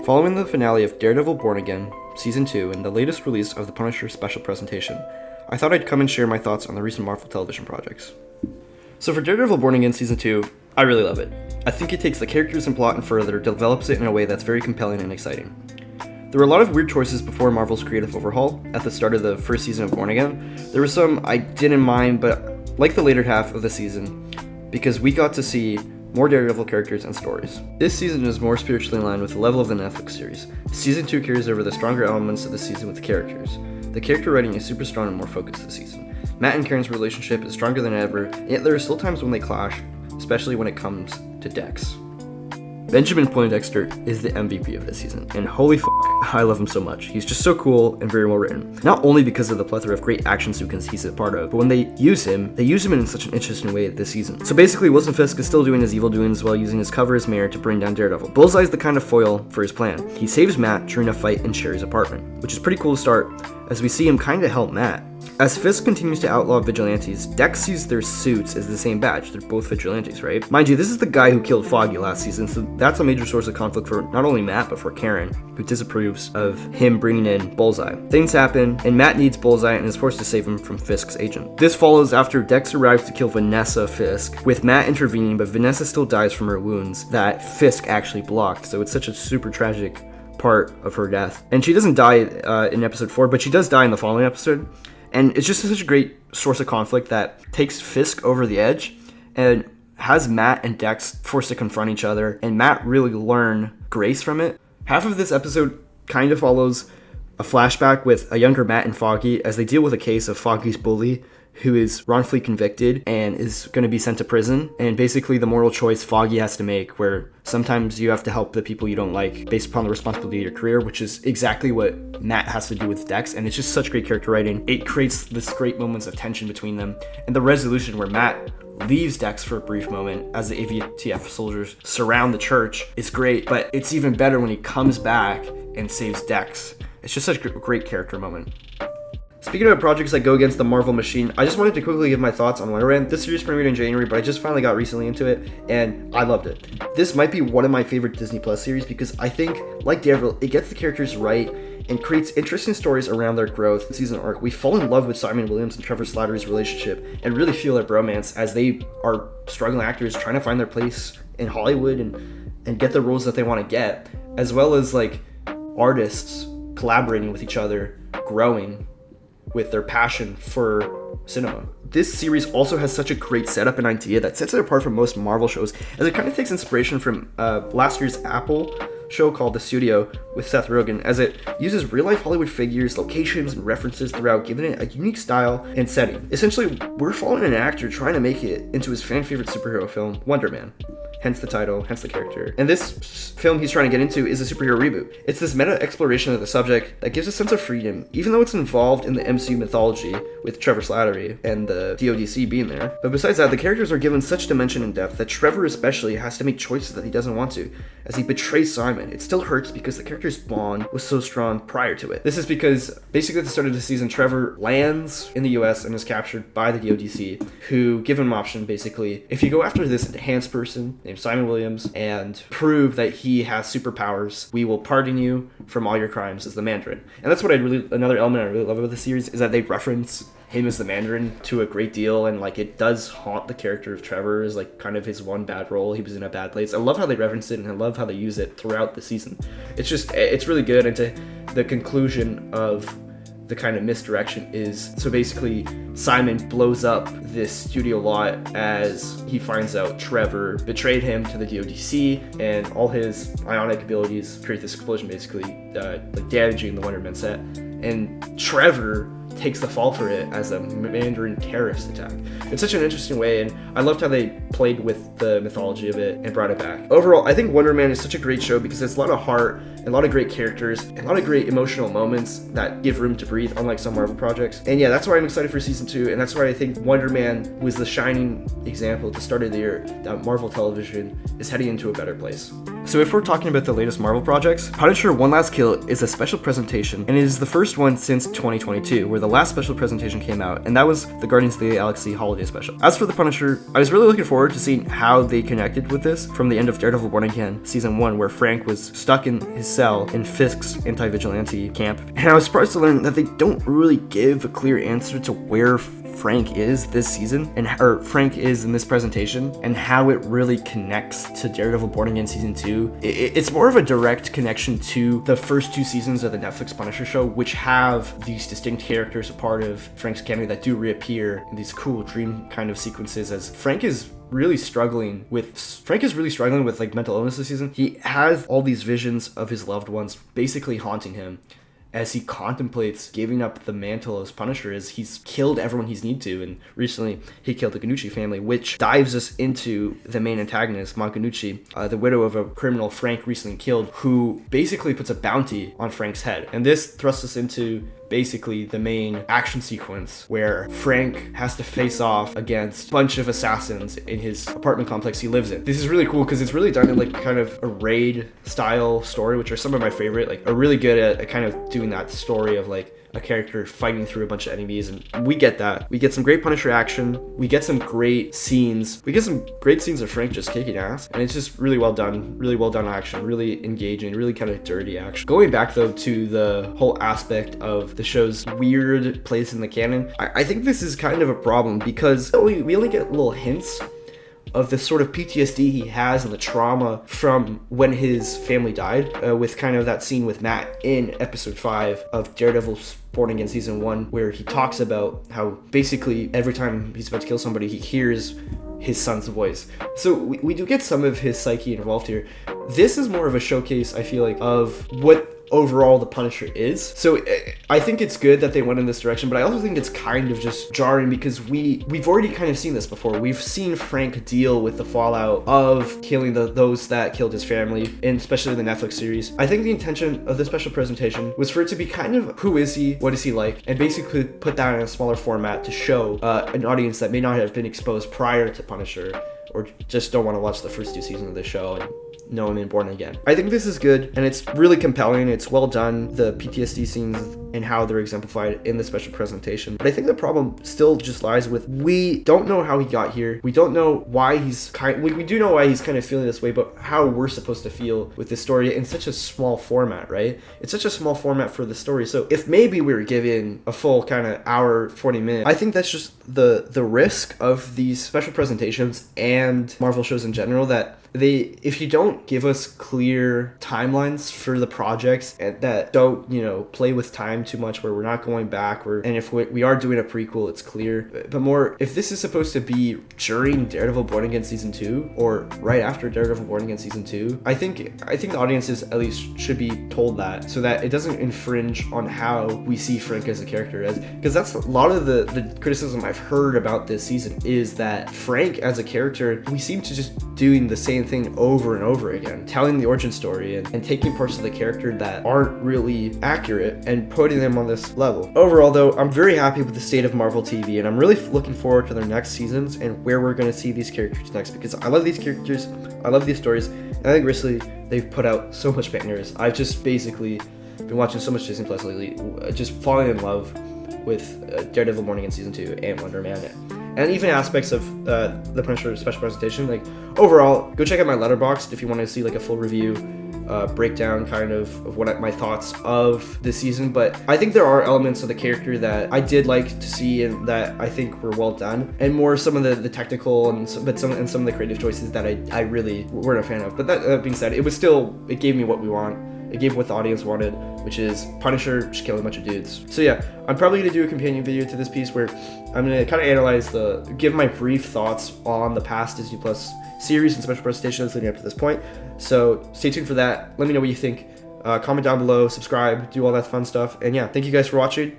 Following the finale of Daredevil Born Again, Season 2, and the latest release of the Punisher special presentation, I thought I'd come and share my thoughts on the recent Marvel television projects. So for Daredevil Born Again Season 2, I really love it. I think it takes the characters and plot and further develops it in a way that's very compelling and exciting. There were a lot of weird choices before Marvel's creative overhaul. At the start of the first season of Born Again, there were some I didn't mind, but like the later half of the season, because we got to see more Daredevil characters and stories. This season is more spiritually in line with the level of the Netflix series. Season 2 carries over the stronger elements of the season with the characters. The character writing is super strong and more focused this season. Matt and Karen's relationship is stronger than ever, yet there are still times when they clash, especially when it comes to Dex. Benjamin Poindexter is the MVP of this season, and holy f***, I love him so much. He's just so cool and very well written. Not only because of the plethora of great action sequences he's a part of, but when they use him in such an interesting way this season. So basically, Wilson Fisk is still doing his evil doings while using his cover as mayor to bring down Daredevil. Bullseye's the kind of foil for his plan. He saves Matt during a fight in Sherry's apartment, which is pretty cool to start, as we see him kinda help Matt. As Fisk continues to outlaw vigilantes, Dex sees their suits as the same badge. They're both vigilantes, right? Mind you, this is the guy who killed Foggy last season, so that's a major source of conflict for not only Matt, but for Karen, who disapproves of him bringing in Bullseye. Things happen, and Matt needs Bullseye and is forced to save him from Fisk's agent. This follows after Dex arrives to kill Vanessa Fisk, with Matt intervening, but Vanessa still dies from her wounds that Fisk actually blocked, so it's such a super tragic part of her death. And she doesn't die in episode 4, but she does die in the following episode. And it's just such a great source of conflict that takes Fisk over the edge and has Matt and Dex forced to confront each other, and Matt really learn grace from it. Half of this episode kind of follows a flashback with a younger Matt and Foggy as they deal with a case of Foggy's bully, who is wrongfully convicted and is going to be sent to prison, and basically the moral choice Foggy has to make, where sometimes you have to help the people you don't like based upon the responsibility of your career, which is exactly what Matt has to do with Dex, and it's just such great character writing. It creates this great moments of tension between them, and the resolution where Matt leaves Dex for a brief moment as the AVTF soldiers surround the church is great, but it's even better when he comes back and saves Dex. It's just such a great character moment. Speaking of projects that go against the Marvel machine, I just wanted to quickly give my thoughts on Wonder Man. This series premiered in January, but I just finally got recently into it, and I loved it. This might be one of my favorite Disney Plus series because I think, like Daredevil, it gets the characters right and creates interesting stories around their growth and season arc. We fall in love with Simon Williams and Trevor Slattery's relationship and really feel their bromance as they are struggling actors trying to find their place in Hollywood and get the roles that they want to get, as well as like artists collaborating with each other, growing with their passion for cinema. This series also has such a great setup and idea that sets it apart from most Marvel shows, as it kind of takes inspiration from last year's Apple show called The Studio with Seth Rogen, as it uses real-life Hollywood figures, locations, and references throughout, giving it a unique style and setting. Essentially, we're following an actor trying to make it into his fan-favorite superhero film, Wonder Man. Hence the title, hence the character. And this film he's trying to get into is a superhero reboot. It's this meta exploration of the subject that gives a sense of freedom, even though it's involved in the MCU mythology with Trevor Slattery and the DODC being there. But besides that, the characters are given such dimension and depth that Trevor especially has to make choices that he doesn't want to, as he betrays Simon. It still hurts because the character's bond was so strong prior to it. This is because basically at the start of the season, Trevor lands in the US and is captured by the DODC, who give him an option basically. If you go after this enhanced person named Simon Williams and prove that he has superpowers, we will pardon you from all your crimes as the Mandarin. And that's what another element I really love about the series is that they reference him as the Mandarin to a great deal, and like it does haunt the character of Trevor as like kind of his one bad role. He was in a bad place. I love how they reference it, and I love how they use it throughout the season. It's really good. And to the conclusion of the kind of misdirection is, so basically Simon blows up this studio lot as he finds out Trevor betrayed him to the DODC, and all his ionic abilities create this explosion, basically like damaging the Wonder Man set, and Trevor takes the fall for it as a Mandarin terrorist attack. It's such an interesting way, and I loved how they played with the mythology of it and brought it back. Overall, I think Wonder Man is such a great show because it's a lot of heart, and a lot of great characters, and a lot of great emotional moments that give room to breathe, unlike some Marvel projects. And yeah, that's why I'm excited for season 2, and that's why I think Wonder Man was the shining example at the start of the year that Marvel television is heading into a better place. So if we're talking about the latest Marvel projects, Punisher One Last Kill is a special presentation, and it is the first one since 2022, where the last special presentation came out, and that was the Guardians of the Galaxy Holiday Special. As for the Punisher I was really looking forward to seeing how they connected with this from the end of Daredevil Born Again season 1, where Frank was stuck in his cell in Fisk's anti-vigilante camp. And I was surprised to learn that they don't really give a clear answer to where Frank is this season, or Frank is in this presentation, and how it really connects to Daredevil Born Again season 2. It's more of a direct connection to the first 2 seasons of the Netflix Punisher show, which have these distinct characters a part of Frank's cameo that do reappear in these cool dream kind of sequences, as Frank is really struggling with like mental illness this season. He has all these visions of his loved ones basically haunting him as he contemplates giving up the mantle as Punisher, as he's killed everyone he's need to, and recently he killed the Ganucci family, which dives us into the main antagonist, Ma Ganucci, the widow of a criminal Frank recently killed, who basically puts a bounty on Frank's head. And this thrusts us into basically the main action sequence where Frank has to face off against a bunch of assassins in his apartment complex he lives in. This is really cool because it's really done in like kind of a raid style story, which are some of my favorite. Like, are really good at kind of doing that story of like a character fighting through a bunch of enemies, and we get that. We get some great Punisher action. We get some great scenes. We get some great scenes of Frank just kicking ass, and it's just really well done action, really engaging, really kind of dirty action. Going back though to the whole aspect of the show's weird place in the canon, I think this is kind of a problem because we only get little hints of the sort of PTSD he has and the trauma from when his family died, with kind of that scene with Matt in episode 5 of Daredevil Born Again season 1, where he talks about how basically every time he's about to kill somebody, he hears his son's voice. So we do get some of his psyche involved here. This is more of a showcase, I feel like, of what overall the Punisher is. So I think it's good that they went in this direction, but I also think it's kind of just jarring because we've already kind of seen this before. We've seen Frank deal with the fallout of killing those that killed his family, and especially the Netflix series. I think the intention of this special presentation was for it to be kind of who is he, what is he like, and basically put that in a smaller format to show an audience that may not have been exposed prior to Punisher, or just don't want to watch the first 2 seasons of the show and know him in Born Again. I think this is good, and it's really compelling. It's well done, the PTSD scenes and how they're exemplified in the special presentation. But I think the problem still just lies with, we don't know how he got here. We don't know why he's we do know why he's kind of feeling this way, but how we're supposed to feel with this story in such a small format, right? It's such a small format for the story. So if maybe we were given a full kind of hour, 40 minutes, I think that's just the risk of these special presentations and Marvel shows in general, that if you don't give us clear timelines for the projects and that don't, play with time too much, where we're not going back, and if we are doing a prequel, it's clear. But more, if this is supposed to be during Daredevil Born Again season 2 or right after Daredevil Born Again season 2, I think the audiences at least should be told that, so that it doesn't infringe on how we see Frank as a character, because that's a lot of the criticism I've heard about this season, is that Frank as a character, we seem to just doing the same thing over and over again, telling the origin story and taking parts of the character that aren't really accurate and putting them on this level. Overall though, I'm very happy with the state of Marvel TV, and I'm really looking forward to their next seasons and where we're going to see these characters next, because I love these characters, I love these stories, and I think recently they've put out so much bangers. I've just basically been watching so much Disney Plus lately, just falling in love with Daredevil Born Again season 2 and Wonder Man, and even aspects of the Punisher special presentation. Like, overall, go check out my Letterboxd if you want to see like a full review, breakdown kind of what my thoughts of this season. But I think there are elements of the character that I did like to see and that I think were well done, and more some of the technical and some of the creative choices that I really weren't a fan of. But that being said, it gave me what we want. It gave what the audience wanted, which is Punisher just killing a bunch of dudes. So yeah, I'm probably going to do a companion video to this piece where I'm going to kind of analyze give my brief thoughts on the past Disney Plus series and special presentations leading up to this point. So stay tuned for that. Let me know what you think. Comment down below, subscribe, do all that fun stuff. And yeah, thank you guys for watching.